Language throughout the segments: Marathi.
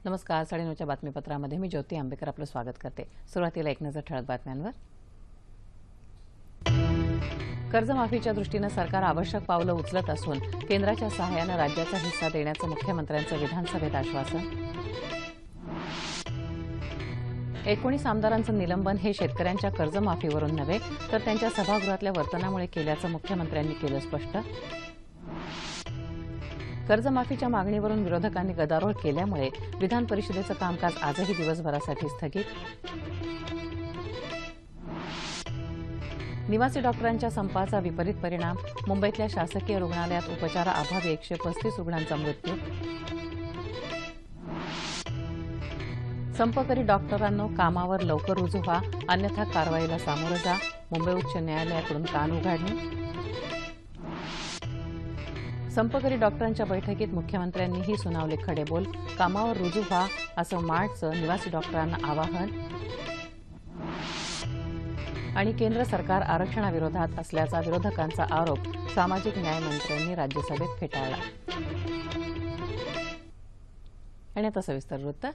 नमस्कार. 9:30च्या बातमीपत्रामध्ये मी ज्योती आंबेकर आपलं स्वागत करते. सुरुवातीला एक नजर ठळक बातम्यांवर. कर्जमाफीच्या दृष्टीनं सरकार आवश्यक पावलं उचलत असून केंद्राच्या सहाय्यानं राज्याचा हिस्सा देण्याचं मुख्यमंत्र्यांचं विधानसभेत आश्वासन. 19 आमदारांचं निलंबन हे शेतकऱ्यांच्या कर्जमाफीवरून नव्हे तर त्यांच्या सभागृहातल्या वर्तनामुळे केल्याचं मुख्यमंत्र्यांनी केलं स्पष्ट. कर्जमाफीच्या मागणीवरून विरोधकांनी गदारोळ केल्यामुळे विधान परिषदेचं कामकाज आजही दिवसभरासाठी स्थगित. निवासी डॉक्टरांच्या संपाचा विपरीत परिणाम. मुंबईतल्या शासकीय रुग्णालयात उपचाराअभावी 135 रुग्णांचा मृत्यू. संपकरी डॉक्टरांनो, कामावर लवकर रुजू व्हा, अन्यथा कारवाईला सामोरं जा. मुंबई उच्च न्यायालयाकडून कान उघाडणी. संपकरी डॉक्टरांच्या बैठकीत मुख्यमंत्र्यांनीही सुनावले खडेबोल. कामावर रुजू व्हा असं मार्डचं निवासी डॉक्टरांना आवाहन. आणि केंद्र सरकार आरक्षणाविरोधात असल्याचा विरोधकांचा आरोप सामाजिक न्याय मंत्र्यांनी राज्यसभेत फेटाळला. आणि आता सविस्तर वृत्त.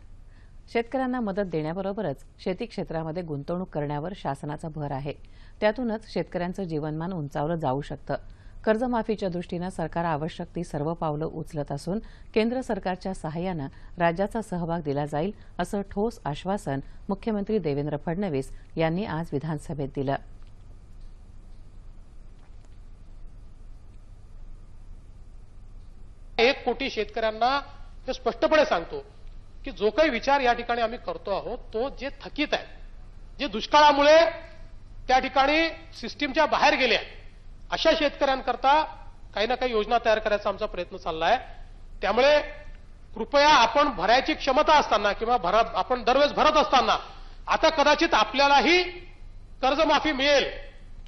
शेतकऱ्यांना मदत देण्याबरोबरच शेती क्षेत्रामध्ये गुंतवणूक करण्यावर शासनाचा भर आहे. त्यातूनच शेतकऱ्यांचं जीवनमान उंचावलं जाऊ शकतं. कर्जमाफीच्या दृष्टीनं सरकार आवश्यक ती सर्व पावलं उचलत असून केंद्र सरकारच्या सहाय्यानं राज्याचा सहभाग दिला जाईल असं ठोस आश्वासन मुख्यमंत्री देवेंद्र फडणवीस यांनी आज विधानसभेत दिलं. एक कोटी शेतकऱ्यांना हे स्पष्टपणे सांगतो की जो काही विचार या ठिकाणी आम्ही करतो आहोत तो जे थकीत आहे, जे दुष्काळामुळे त्या ठिकाणी सिस्टीमच्या बाहेर गेले आहेत, अशा शेतकऱ्यांकरता काही ना काही योजना तयार करायचा आमचा प्रयत्न चालला आहे. त्यामुळे कृपया आपण भरायची क्षमता असताना किंवा आपण दरवेळेस भरत असताना आता कदाचित आपल्यालाही कर्जमाफी मिळेल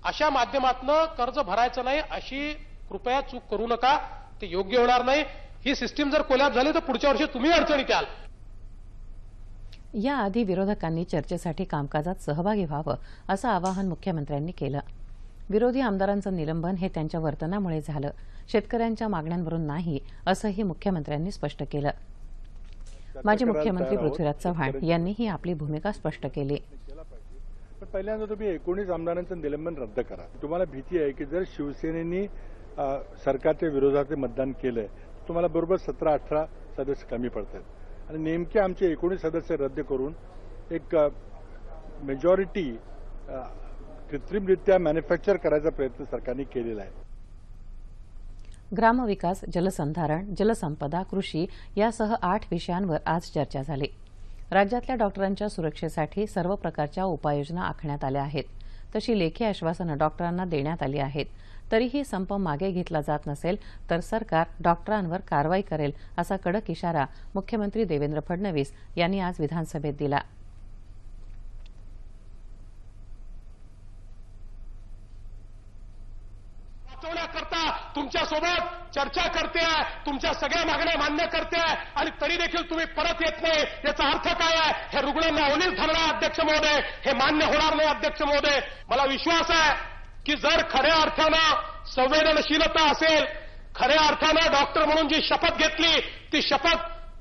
अशा माध्यमातून कर्ज भरायचं नाही अशी कृपया चूक करू नका. ते योग्य होणार नाही. ही सिस्टीम जर कोलॅप्स झाली तर पुढच्या वर्षी तुम्ही अडचणीत याल. याआधी विरोधकांनी चर्चेसाठी कामकाजात सहभागी व्हावं असं आवाहन मुख्यमंत्र्यांनी केलं. विरोधी आमदारांचं निलंबन हे त्यांच्या वर्तनामुळे झालं, शेतकऱ्यांच्या मागण्यांवरून नाही असंही मुख्यमंत्र्यांनी स्पष्ट केलं. माजी मुख्यमंत्री पृथ्वीराज चव्हाण यांनीही आपली भूमिका स्पष्ट केली. पहिल्यांदा तुम्ही 19 आमदारांचं निलंबन रद्द करा. तुम्हाला भीती आहे की जर शिवसेनेनी सरकारच्या विरोधात मतदान केलंय तुम्हाला बरोबर 17-18 सदस्य कमी पडतात आणि नेमके आमचे 19 सदस्य रद्द करून एक मेजॉरिटी कृत्रिमरित्या मॅन्युफॅक्चर करायचा प्रयत्न सरकारने केलेला आहे. ग्रामविकास, जलसंधारण, जलसंपदा, कृषी यासह 8 विषयांवर आज चर्चा झाली. राज्यातल्या डॉक्टरांच्या सुरक्षेसाठी सर्व प्रकारच्या उपाययोजना आखण्यात आल्या आहेत. तशी लेखी आश्वासनं डॉक्टरांना देण्यात आली आहेत. तरीही संप मागे घेतला जात नसेल तर सरकार डॉक्टरांवर कारवाई करेल असा कडक इशारा मुख्यमंत्री देवेंद्र फडणवीस यांनी आज विधानसभेत दिला. तुमच्यासोबत चर्चा करते आहे, तुमच्या सगळ्या मागण्या मान्य करते आहे आणि तरी देखील तुम्ही परत येत नाही. याचा अर्थ काय आहे? हे रुग्णांना ओलीस धरणार अध्यक्ष महोदय, हे मान्य होणार नाही अध्यक्ष महोदय. मला विश्वास आहे की जर खऱ्या अर्थानं संवेदनशीलता असेल, खऱ्या अर्थानं डॉक्टर म्हणून जी शपथ घेतली ती शपथ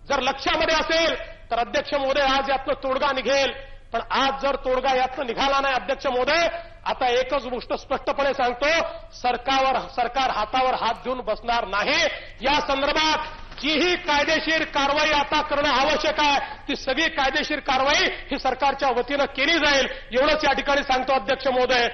जर लक्षामध्ये असेल तर अध्यक्ष महोदय आज यातनं तोडगा निघेल. पण आज जर तोडगा यातनं निघाला नाही अध्यक्ष महोदय, आता एकच गोष्ट स्पष्टपणे सांगतो, सरकार हातावर हात घेऊन बसणार नाही. या संदर्भात जीही कायदेशीर कारवाई आता करणं आवश्यक आहे ती सगळी कायदेशीर कारवाई ही सरकारच्या वतीनं केली जाईल एवढंच या ठिकाणी सांगतो अध्यक्ष महोदय.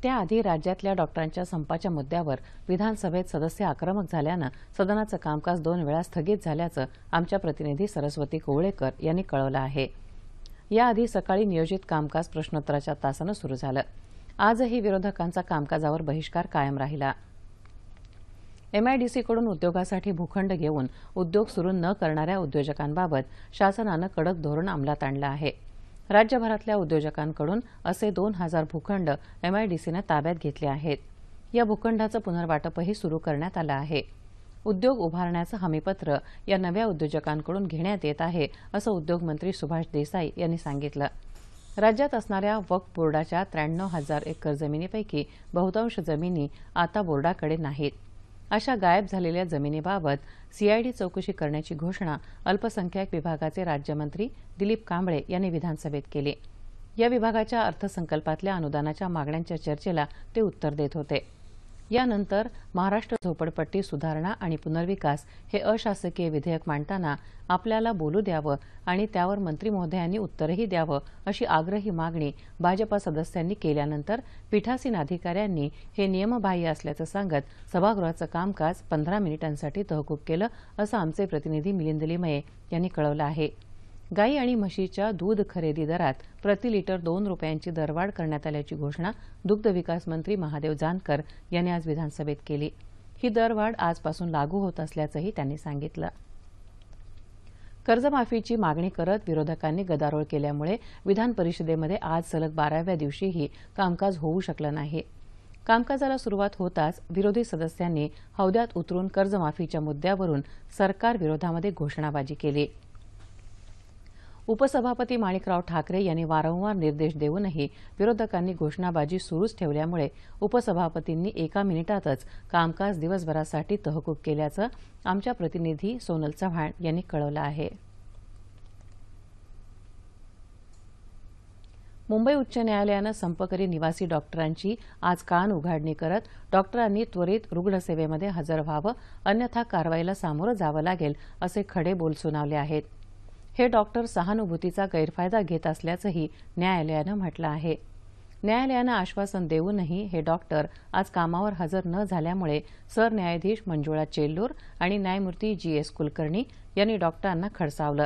त्याआधी राज्यातल्या डॉक्टरांच्या संपाच्या मुद्द्यावर विधानसभेत सदस्य आक्रमक झाल्यानं सदनाचं कामकाज 2 वेळा स्थगित झाल्याचं आमच्या प्रतिनिधी सरस्वती कोवळेकर यांनी कळवलं आहे. याआधी सकाळी नियोजित कामकाज प्रश्नोत्तराच्या तासानं सुरू झालं. आजही विरोधकांचा कामकाजावर बहिष्कार कायम राहिला. MIDCकडून उद्योगासाठी भूखंड घेऊन उद्योग सुरू न करणाऱ्या उद्योजकांबाबत शासनानं कडक धोरण अंमलात आणलं आहे. राज्यभरातल्या उद्योजकांकडून असे 2000 भूखंड MIDCनं ताब्यात घेतले आहेत. या भूखंडाचं पुनर्वाटपही सुरू करण्यात आलं आहे. उद्योग उभारण्याचं हमीपत्र या नव्या उद्योजकांकडून घेण्यात येत आहे असं उद्योगमंत्री सुभाष देसाई यांनी सांगितलं. राज्यात असणाऱ्या वक्फ बोर्डाच्या 93,000 एकर जमिनीपैकी बहुतांश जमिनी आता बोर्डाकडे नाहीत. अशा गायब झालेल्या जमिनीबाबत सीआयडी चौकशी करण्याची घोषणा अल्पसंख्याक विभागाचे राज्यमंत्री दिलीप कांबळे यांनी विधानसभेत केली. या विभागाच्या अर्थसंकल्पातल्या अनुदानाच्या मागण्यांच्या चर्चेला ते उत्तर देत होते. यानंतर महाराष्ट्र झोपडपट्टी सुधारणा आणि पुनर्विकास हे अशासकीय विधेयक मांडताना आपल्याला बोलू द्यावं आणि त्यावर मंत्री महोदयांनी उत्तरही द्यावं अशी आग्रही मागणी भाजपा सदस्यांनी केल्यानंतर पीठासीन अधिकाऱ्यांनी हे नियमबाह्य असल्याचं सांगत सभागृहाचं कामकाज 15 मिनिटांसाठी तहकूब केलं, असं आमचे प्रतिनिधी मिलिंद लिमये यांनी कळवलं आहे. गाई आणि म्हशीच्या दूध खरेदी दरात प्रति लिटर 2 रुपयांची दरवाढ करण्यात आल्याची घोषणा दुग्ध विकास मंत्री महादेव जानकर यांनी आज विधानसभेत केली. ही दरवाढ आजपासून लागू होत असल्याचंही त्यांनी सांगितलं. कर्जमाफीची मागणी करत विरोधकांनी गदारोळ केल्यामुळे विधान परिषदेमध्ये आज सलग 12व्या दिवशीही कामकाज होऊ शकलं नाही. कामकाजाला सुरुवात होताच विरोधी सदस्यांनी हौद्यात उतरून कर्जमाफीच्या मुद्द्यावरून सरकार विरोधामध्ये घोषणाबाजी केली. उपसभापती माणिकराव ठाकरे यांनी वारंवार निर्देश देऊनही विरोधकांनी घोषणाबाजी सुरूच ठेवल्यामुळे उपसभापतींनी 1 मिनिटातच कामकाज दिवसभरासाठी तहकूब केल्याचं आमच्या प्रतिनिधी सोनल चव्हाण यांनी कळवलं आहे. मुंबई उच्च न्यायालयानं संपकरी निवासी डॉक्टरांची आज कान उघाडणी करत डॉक्टरांनी त्वरित रुग्णसेवेमध्ये हजर व्हावं, अन्यथा कारवाईला सामोरं जावं लागेल असे खडे बोल सुनावले आहेत. हे डॉक्टर सहानुभूतीचा गैरफायदा घेत असल्याचंही न्यायालयानं म्हटलं आहे. न्यायालयानं आश्वासन देऊनही हे डॉक्टर आज कामावर हजर न झाल्यामुळे सरन्यायाधीश मंजुळा चेल्लूर आणि न्यायमूर्ती जी.एस. कुलकर्णी यांनी डॉक्टरांना खडसावलं.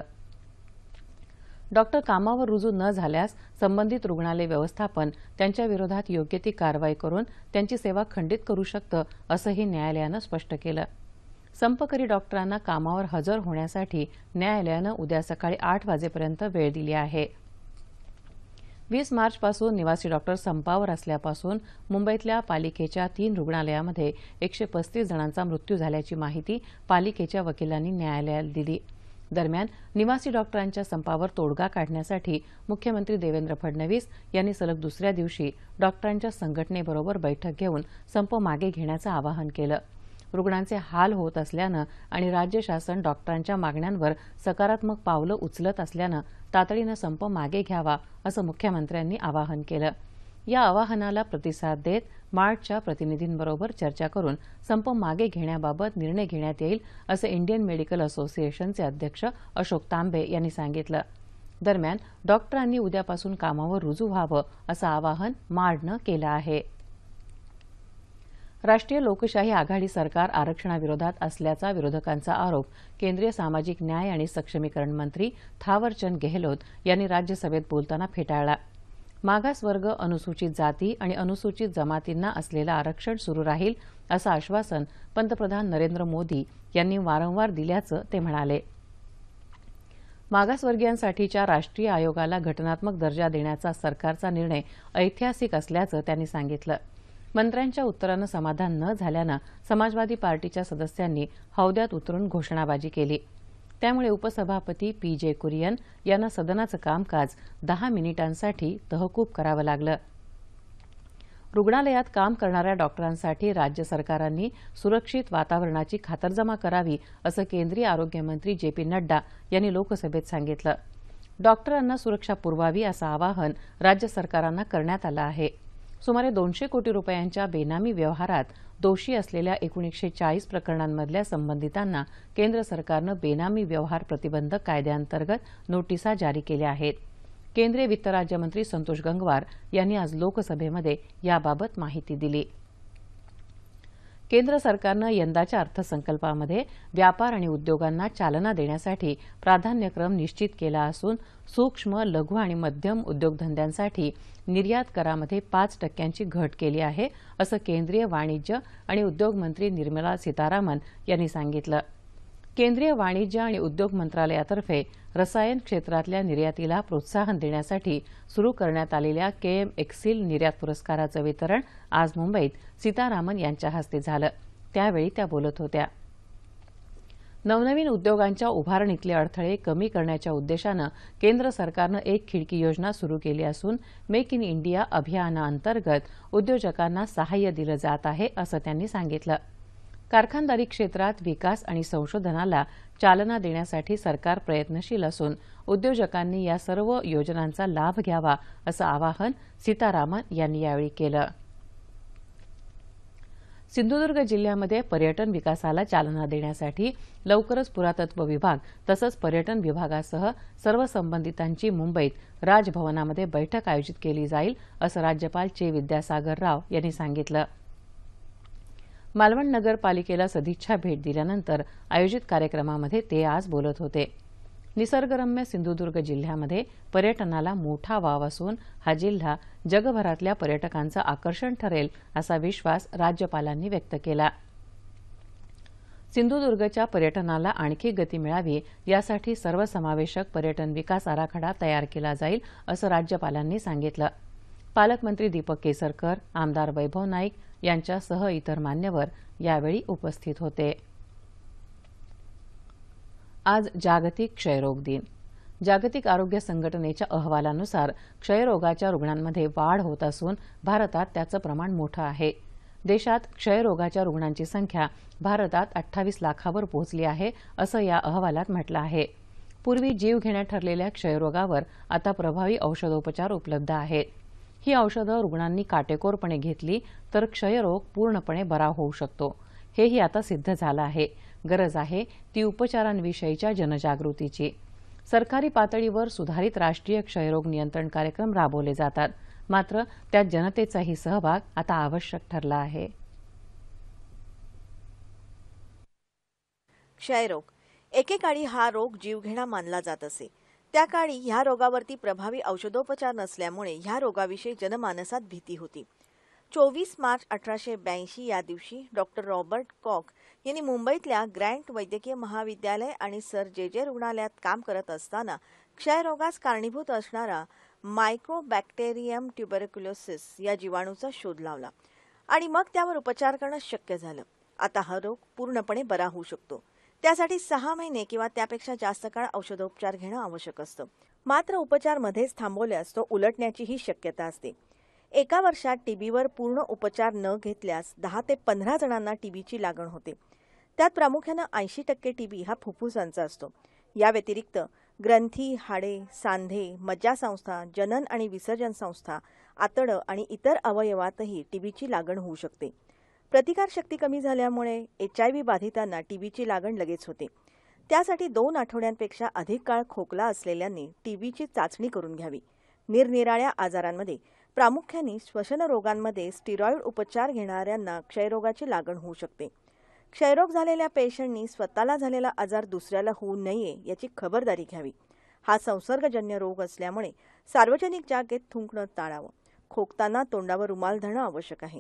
डॉक्टर कामावर रुजू न झाल्यास संबंधित रुग्णालय व्यवस्थापन त्यांच्या विरोधात योग्य ती कारवाई करून त्यांची सेवा खंडित करू शकतं, असंही न्यायालयानं स्पष्ट केलं. संपकरी डॉक्टरांना कामावर हजर होण्यासाठी न्यायालयानं उद्या सकाळी 8 वाजेपर्यंत वेळ दिली आहे. 20 मार्चपासून निवासी डॉक्टर संपावर असल्यापासून मुंबईतल्या पालिकेच्या 3 रुग्णालयामध्ये 135 जणांचा मृत्यू झाल्याची माहिती पालिकेच्या वकिलांनी न्यायालयाला दिली. दरम्यान निवासी डॉक्टरांच्या संपावर तोडगा काढण्यासाठी मुख्यमंत्री देवेंद्र फडणवीस यांनी सलग दुसऱ्या दिवशी डॉक्टरांच्या संघटनेबरोबर बैठक घेऊन संप मागे घेण्याचं आवाहन केलं. रुग्णांचे हाल होत असल्यानं आणि राज्य शासन डॉक्टरांच्या मागण्यांवर सकारात्मक पावलं उचलत असल्यानं तातडीनं संप मागे घ्यावा, असं मुख्यमंत्र्यांनी आवाहन केलं. या आवाहनाला प्रतिसाद देत मार्डच्या प्रतिनिधींबरोबर चर्चा करून संप मागे घेण्याबाबत निर्णय घेण्यात येईल, असं इंडियन मेडिकल असोसिएशनचे अध्यक्ष अशोक तांबे यांनी सांगितलं. दरम्यान डॉक्टरांनी उद्यापासून कामावर रुजू व्हावं, असं आवाहन मार्डनं केलं आहे. राष्ट्रीय लोकशाही आघाडी सरकार आरक्षणाविरोधात असल्याचा विरोधकांचा आरोप केंद्रीय सामाजिक न्याय आणि सक्षमीकरण मंत्री थावरचंद गेहलोत यांनी राज्यसभेत बोलताना फेटाळला. मागासवर्ग, अनुसूचित जाती आणि अनुसूचित जमातींना असलेलं आरक्षण सुरू राहील, असं आश्वासन पंतप्रधान नरेंद्र मोदी यांनी वारंवार दिल्याचं ते म्हणाले. मागासवर्गीयांसाठीच्या राष्ट्रीय आयोगाला घटनात्मक दर्जा देण्याचा सरकारचा निर्णय ऐतिहासिक असल्याचं त्यांनी सांगितलं. मंत्र्यांच्या उत्तरानं समाधान न झाल्यानं समाजवादी पार्टीच्या सदस्यांनी हौद्यात उतरून घोषणाबाजी केली. त्यामुळे उपसभापती पी.जे. कुरियन यांना सदनाचं कामकाज 10 मिनिटांसाठी तहकूब करावं लागलं. रुग्णालयात काम करणाऱ्या डॉक्टरांसाठी राज्य सरकारांनी सुरक्षित वातावरणाची खातरजमा करावी, असं केंद्रीय आरोग्यमंत्री जे.पी. नड्डा यांनी लोकसभेत सांगितलं. डॉक्टरांना सुरक्षा पुरवावी, असं आवाहन राज्य सरकारांना करण्यात आलं आहे. सुमारे 200 कोटी रुपयांच्या बेनामी व्यवहारात दोषी असलेल्या 1940 प्रकरणांमधल्या संबंधितांना केंद्र सरकारनं बेनामी व्यवहार प्रतिबंधक कायद्याअंतर्गत नोटिसा जारी केल्या आहेत. केंद्रीय वित्त राज्यमंत्री संतोष गंगवार यांनी आज लोकसभेमध्ये याबाबत माहिती दिली. केंद्र सरकारनं यंदाच्या अर्थसंकल्पामध्ये व्यापार आणि उद्योगांना चालना देण्यासाठी प्राधान्यक्रम निश्चित केला असून सूक्ष्म, लघु आणि मध्यम उद्योगधंद्यांसाठी निर्यात करामध्ये 5% घट केली आहे, असं केंद्रीय वाणिज्य आणि उद्योग मंत्री निर्मला सीतारामन यांनी सांगितलं. केंद्रीय वाणिज्य आणि उद्योग मंत्रालयातर्फे रसायन क्षेत्रातल्या निर्यातीला प्रोत्साहन देण्यासाठी सुरू करण्यात आलेल्या केएम एक्सिल निर्यात पुरस्काराचं वितरण आज मुंबईत सीतारामन यांच्या हस्ते झालं. त्यावेळी त्या बोलत होत्या. नवनवीन उद्योगांच्या उभारणीतले अडथळे कमी करण्याच्या उद्देशानं केंद्र सरकारनं एक खिडकी योजना सुरू केली असून मेक इन इंडिया अभियानाअंतर्गत उद्योजकांना सहाय्य दिलं जात आहे, असं त्यांनी सांगितलं. कारखानदारी क्षेत्रात विकास आणि संशोधनाला चालना देण्यासाठी सरकार प्रयत्नशील असून उद्योजकांनी या सर्व योजनांचा लाभ घ्यावा असं आवाहन सीतारामन यांनी यावेळी केलं. सिंधुदुर्ग जिल्ह्यामध्ये पर्यटन विकासाला चालना देण्यासाठी लवकरच पुरातत्व विभाग तसंच पर्यटन विभागासह सर्व संबंधितांची मुंबईत राजभवनामध्ये बैठक आयोजित केली जाईल असं राज्यपाल चे विद्यासागर राव यांनी सांगितलं. मालवण नगरपालिकेला सदिच्छा भेट दिल्यानंतर आयोजित कार्यक्रमामध्ये ते आज बोलत होते. निसर्गरम्य सिंधुदुर्ग जिल्ह्यामध्ये पर्यटनाला मोठा वाव असून हा जिल्हा जगभरातल्या पर्यटकांचं आकर्षण ठरेल असा विश्वास राज्यपालांनी व्यक्त केला. सिंधुदुर्गच्या पर्यटनाला आणखी गती मिळावी यासाठी सर्वसमावेशक पर्यटन विकास आराखडा तयार केला जाईल असं राज्यपालांनी सांगितलं. पालकमंत्री दीपक केसरकर, आमदार वैभव नाईक यांच्यासह इतर मान्यवर यावेळी उपस्थित होते. आज जागतिक क्षयरोग दिन. जागतिक आरोग्य संघटनेच्या अहवालानुसार क्षयरोगाच्या रुग्णांमध्ये वाढ होत असून भारतात त्याचं प्रमाण मोठं आहे. देशात क्षयरोगाच्या रुग्णांची संख्या भारतात 28 लाखावर पोहोचली आहे असं या अहवालात म्हटलं आहे. पूर्वी जीव घेण्या ठरलेल्या क्षयरोगावर आता प्रभावी औषधोपचार उपलब्ध आहेत. ही औषधं रुग्णांनी काटेकोरपणे घेतली तर क्षयरोग पूर्णपणे बरा होऊ शकतो. हेही आता सिद्ध झालं आहे. गरज आहे ती उपचारांविषयीच्या जनजागृतीची. सरकारी पातळीवर सुधारित राष्ट्रीय क्षयरोग नियंत्रण कार्यक्रम राबवले जातात. मात्र त्यात जनतेचाही सहभाग आता आवश्यक ठरला आहे. क्षयरोग एकेकाळी हा रोग जीवघेणा मानला जात असे. त्या काळी ह्या रोगावरती प्रभावी औषधोपचार नसल्यामुळे ह्या रोगाविषयी जनमानसात भीती होती. 24 मार्च 1882 या दिवशी डॉक्टर रॉबर्ट कॉक यांनी मुंबईतल्या ग्रँट वैद्यकीय महाविद्यालय आणि सर जे रुग्णालयात काम करत असताना क्षयरोगास कारणीभूत असणारा मायक्रोबॅक्टेरियम ट्युबरक्युलोसिस या जीवाणूचा शोध लावला आणि मग त्यावर उपचार करणं शक्य झालं. आता हा रोग पूर्णपणे बरा होऊ शकतो. त्यासाठी 6 महिने किंवा त्यापेक्षा जास्त काळ औषधोपचार घेणं आवश्यक असतं. मात्र उपचार मध्येच थांबवल्यास तो उलटण्याचीही शक्यता असते. एका वर्षात टीबीवर पूर्ण उपचार न घेतल्यास 10 ते 15 जणांना टीबीची लागण होते. त्यात प्रामुख्यानं 80% टीबी हा फुफ्फुसांचा असतो. या व्यतिरिक्त ग्रंथी, हाडे, सांधे, मज्जासंस्था, जनन आणि विसर्जन संस्था, आतडं आणि इतर अवयवातही टीबीची लागण होऊ शकते. प्रतिकारशक्ती कमी झाल्यामुळे HIV बाधितांना टीबीची लागण लगेच होते. त्यासाठी 2 आठवड्यांपेक्षा अधिक काळ खोकला असलेल्यांनी टीबीची चाचणी करून घ्यावी. निरनिराळ्या आजारांमध्ये प्रामुख्याने श्वसन रोगांमध्ये स्टिरॉइड उपचार घेणाऱ्यांना क्षयरोगाची लागण होऊ शकते. क्षयरोग झालेल्या पेशंटनी स्वतःला झालेला आजार दुसऱ्याला होऊ नये याची खबरदारी घ्यावी. हा संसर्गजन्य रोग असल्यामुळे सार्वजनिक जागेत थुंकणं टाळावं. खोकताना तोंडावर रुमाल धरणं आवश्यक आहे.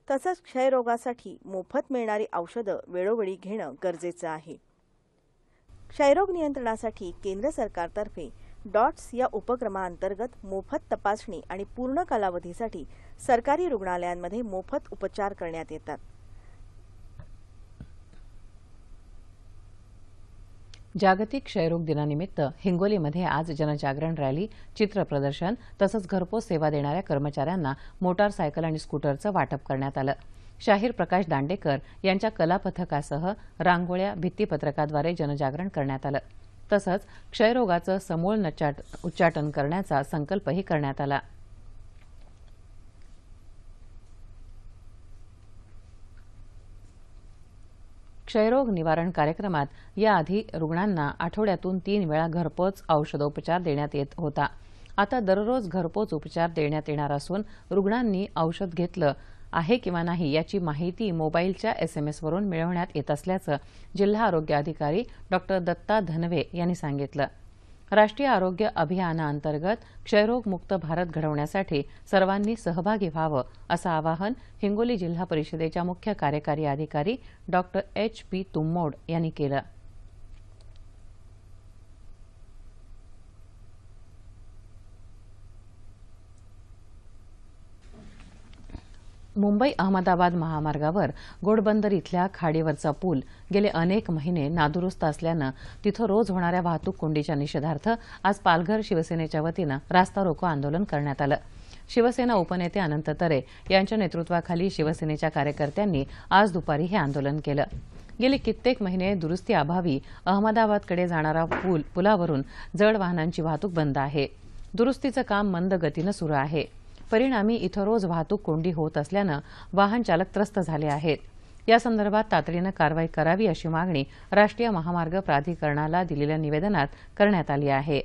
तसंच क्षयरोगासाठी मोफत मिळणारी औषधं वेळोवेळी घेणं गरजेचं आहे. क्षयरोग नियंत्रणासाठी केंद्र सरकारतर्फे डॉट्स या उपक्रमाअंतर्गत मोफत तपासणी आणि पूर्ण कालावधीसाठी सरकारी रुग्णालयांमध्ये मोफत उपचार करण्यात येतात. जागतिक क्षयरोग दिनानिमित्त हिंगोलीमध्ये आज जनजागरण रॅली, चित्रप्रदर्शन तसंच घरपोच सेवा देणाऱ्या कर्मचाऱ्यांना मोटारसायकल आणि स्कूटरचं वाटप करण्यात आलं. शाहीर प्रकाश दांडेकर यांच्या कलापथकासह रांगोळ्या, भित्तीपत्रकाद्वारे जनजागरण करण्यात आलं. तसंच क्षयरोगाचं समूळ उच्चाटन करण्याचा संकल्पही करण्यात आला. क्षयरोग निवारण कार्यक्रमात याआधी रुग्णांना आठवड्यातून 3 वेळा घरपोच औषधोपचार देण्यात येत होता. आता दररोज घरपोच उपचार देण्यात येणार असून रुग्णांनी औषध घेतलं आहे किंवा नाही याची माहिती मोबाईलच्या SMS वरून मिळवण्यात येत असल्याचं जिल्हा आरोग्य अधिकारी डॉ. दत्ता धनवे यांनी सांगितलं. राष्ट्रीय आरोग्य अभियानाअंतर्गत क्षयरोग मुक्त भारत घडवण्यासाठी सर्वांनी सहभागी व्हावं असं आवाहन हिंगोली जिल्हा परिषदेच्या मुख्य कार्यकारी अधिकारी डॉ. HP तुम्मोड यांनी केलं. मुंबई अहमदाबाद महामार्गावर घोडबंदर इथल्या खाडीवरचा पूल गेले अनेक महिने नादुरुस्त असल्यानं तिथं रोज होणाऱ्या वाहतूक कोंडीच्या निषेधार्थ आज पालघर शिवसेनेच्या वतीनं रास्ता रोको आंदोलन करण्यात आलं. शिवसेना उपनेते अनंत तरे यांच्या नेतृत्वाखाली शिवसेनेच्या कार्यकर्त्यांनी आज दुपारी हे आंदोलन केलं. गेली कित्येक महिने दुरुस्तीअभावी अहमदाबादकडे जाणारा पुलावरून जड वाहनांची वाहतूक बंद आहे. दुरुस्तीचं काम मंद गतीनं सुरू आहे. परिणामी इथं रोज वाहतूक कोंडी होत असल्यानं वाहन चालक त्रस्त झाले आहेत. या संदर्भात तातडीनं कारवाई करावी अशी मागणी राष्ट्रीय महामार्ग प्राधिकरणाला दिलेल्या निवेदनात करण्यात आली आहे.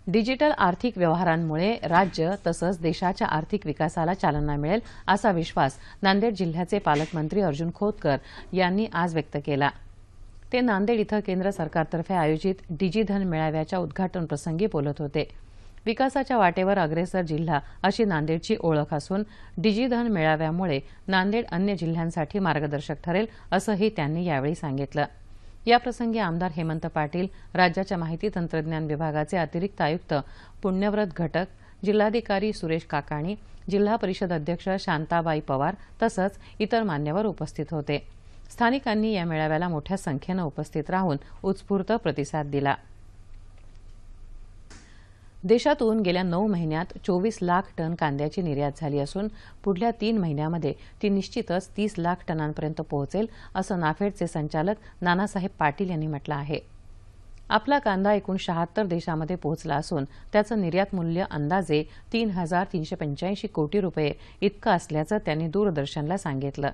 डिजिटल आर्थिक व्यवहारांमुळे राज्य तसंच देशाच्या आर्थिक विकासाला चालना मिळेल असा विश्वास नांदेड जिल्ह्याचे पालकमंत्री अर्जुन खोतकर यांनी आज व्यक्त केला. ते नांदेड इथं केंद्र सरकारतर्फे आयोजित डिजिधन मेळाव्याच्या उद्घाटन प्रसंगी बोलत होते. विकासाच्या वाटेवर अग्रेसर जिल्हा अशी नांदेडची ओळख असून डिजिधन मेळाव्यामुळे नांदेड अन्य जिल्ह्यांसाठी मार्गदर्शक ठरेल असंही त्यांनी यावेळी सांगितलं. याप्रसंगी आमदार हेमंत पाटील, राज्याच्या माहिती तंत्रज्ञान विभागाचे अतिरिक्त आयुक्त पुण्यव्रत घटक, जिल्हाधिकारी सुरेश काकाणी, जिल्हा परिषद अध्यक्ष शांताबाई पवार तसंच इतर मान्यवर उपस्थित होते. स्थानिकांनी या मेळाव्याला मोठ्या संख्येनं उपस्थित राहून उत्स्फूर्त प्रतिसाद दिला. देशातून गेल्या 9 महिन्यात 24 लाख टन कांद्याची निर्यात झाली असून पुढल्या 3 महिन्यामध्ये ती निश्चितच 30 लाख टनांपर्यंत पोहोचेल असं नाफेडचे संचालक नानासाहेब पाटील यांनी म्हटलं आहे. आपला कांदा एकूण 76 देशांमध्ये पोहोचला असून त्याचं निर्यात मूल्य अंदाजे 3,385 कोटी रुपये इतकं असल्याचं त्यांनी दूरदर्शनला सांगितलं.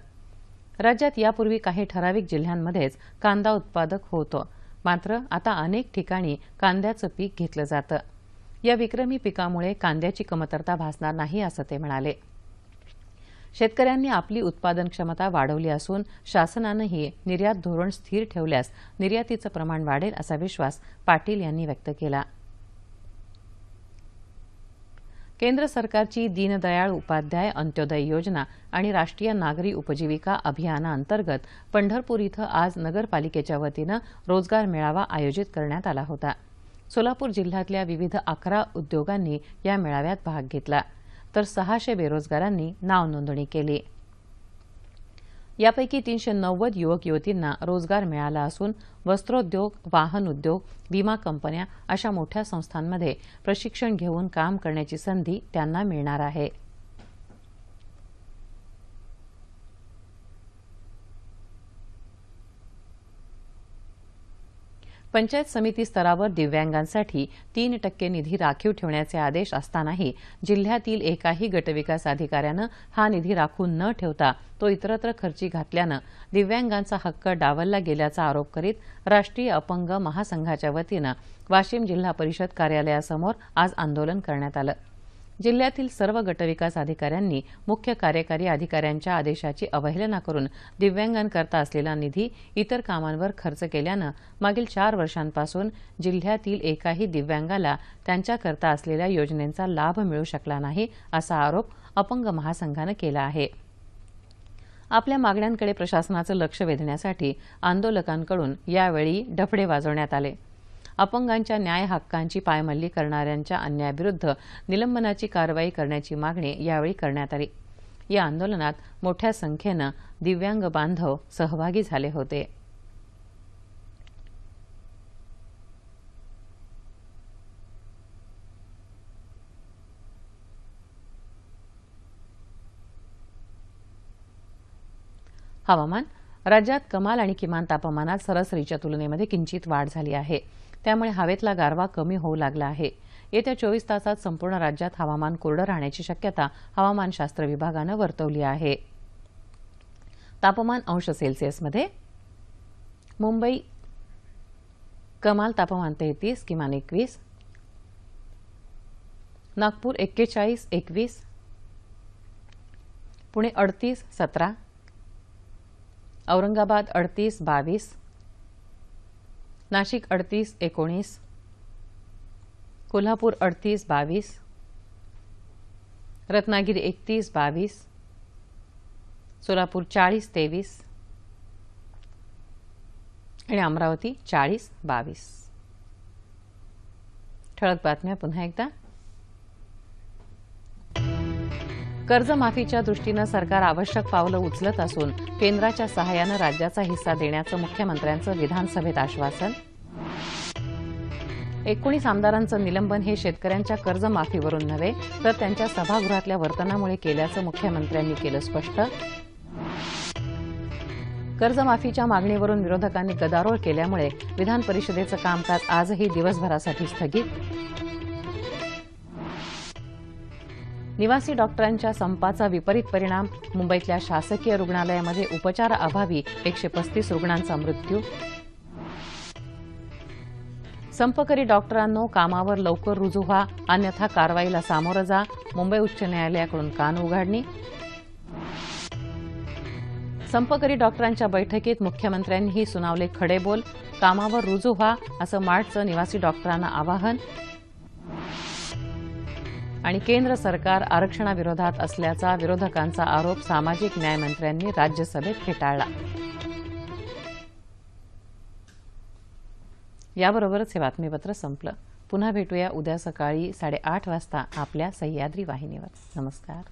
राज्यात यापूर्वी काही ठराविक जिल्ह्यांमध्येच कांदा उत्पादक होतं, मात्र आता अनेक ठिकाणी कांद्याचं पीक घेतलं जातं. या विक्रमी पिकामुळे कांद्याची कमतरता भासणार नाही असं ते म्हणाले. शेतकऱ्यांनी आपली उत्पादन क्षमता वाढवली असून शासनानंही निर्यात धोरण स्थिर ठेवल्यास निर्यातीचं प्रमाण वाढेल असा विश्वास पाटील यांनी व्यक्त केला. केंद्र सरकारची दीनदयाळ उपाध्याय अंत्योदय योजना आणि राष्ट्रीय नागरी उपजीविका अभियानाअंतर्गत पंढरपूर इथं आज नगरपालिकेच्या वतीनं रोजगार मेळावा आयोजित करण्यात आला होता. सोलापूर जिल्ह्यातल्या विविध 11 उद्योगांनी या मेळाव्यात भाग घेतला, तर 600 बेरोजगारांनी नाव नोंदणी केली. यापैकी 390 युवक युवतींना रोजगार मिळाला असून वस्त्रोद्योग, वाहन उद्योग, विमा कंपन्या अशा मोठ्या संस्थांमध्ये प्रशिक्षण घेऊन काम करण्याची संधी त्यांना मिळणार आहे. पंचायत समिती स्तरावर दिव्यांगांसाठी 3% निधी राखीव ठेवण्याचे आदेश असतानाही जिल्ह्यातील एकाही गटविकास अधिकाऱ्यानं हा निधी राखून न ठेवता तो इतरत्र खर्ची घातल्यानं दिव्यांगांचा हक्क डावलला गेल्याचा आरोप करीत राष्ट्रीय अपंग महासंघाच्या वतीनं वाशिम जिल्हा परिषद कार्यालयासमोर आज आंदोलन करण्यात आलं. जिल्ह्यातील सर्व गटविकास अधिकाऱ्यांनी मुख्य कार्यकारी अधिकाऱ्यांच्या आदेशाची अवहेलना करून दिव्यांगांकरता असलेला निधी इतर कामांवर खर्च केल्यानं मागील 4 वर्षांपासून जिल्ह्यातील एकाही दिव्यांगाला त्यांच्याकरता असलेल्या योजनेचा लाभ मिळू शकला नाही असा आरोप अपंग महासंघानं केला आहे. आपल्या मागण्यांकडे प्रशासनाचं लक्ष वेधण्यासाठी आंदोलकांकडून यावेळी डफडे वाजवण्यात आले. अपंगांच्या न्याय हक्कांची पायमल्ली करणाऱ्यांच्या अन्यायाविरुद्ध निलंबनाची कारवाई करण्याची मागणी यावेळी करण्यात आली. या आंदोलनात मोठ्या संख्येनं दिव्यांग बांधव सहभागी झाले होते. हवामान. राज्यात कमाल आणि किमान तापमानात सरासरीच्या तुलनेमध्ये किंचित वाढ झाली आहे. त्यामुळे हवेतला गारवा कमी होऊ लागला आहे. येत्या 24 तासात संपूर्ण राज्यात हवामान कोरडं राहण्याची शक्यता हवामानशास्त्र विभागानं वर्तवली आहे. तापमान अंश सेल्सिअसमध्ये मुंबई कमाल तापमान 33, किमान 21, नागपूर 41, 21, पुणे 38, 17, औरंगाबाद 38, 22, नाशिक 38, 19, कोल्हापूर 38, 22, रत्नागिरी 31, 22, सोलापूर 40, 23 आणि अमरावती 40, 22. ठळक बातम्या पुन्हा एकदा. कर्जमाफीच्या दृष्टीनं सरकार आवश्यक पावलं उचलत असून केंद्राच्या सहाय्यानं राज्याचा हिस्सा देण्याचं मुख्यमंत्र्यांचं विधानसभेत आश्वासन. 19 आमदारांचं निलंबन हे शेतकऱ्यांच्या कर्जमाफीवरून नव्हे तर त्यांच्या सभागृहातल्या वर्तनामुळे केल्याचं मुख्यमंत्र्यांनी केलं स्पष्ट. कर्जमाफीच्या मागणीवरून विरोधकांनी गदारोळ केल्यामुळे विधान परिषदेचं कामकाज आजही दिवसभरासाठी स्थगित. निवासी डॉक्टरांच्या संपाचा विपरीत परिणाम. मुंबईतल्या शासकीय रुग्णालयामध्ये उपचाराअभावी 135 रुग्णांचा मृत्यू. संपकरी डॉक्टरांनो, कामावर लवकर रुजू व्हा, अन्यथा कारवाईला सामोरं जा. मुंबई उच्च न्यायालयाकडून कान उघाडणी. संपकरी डॉक्टरांच्या बैठकीत मुख्यमंत्र्यांनीही सुनावले खडे बोल. कामावर रुजू व्हा असं मार्डचं निवासी डॉक्टरांना आवाहन. आणि केंद्र सरकार आरक्षणाविरोधात असल्याचा विरोधकांचा आरोप सामाजिक न्याय मंत्र्यांनी राज्यसभेत फेटाळला. याबरोबरच हे बातमीपत्र संपलं. पुन्हा भेटूया उद्या सकाळी 8:30 वाजता आपल्या सह्याद्री वाहिनीवर. नमस्कार.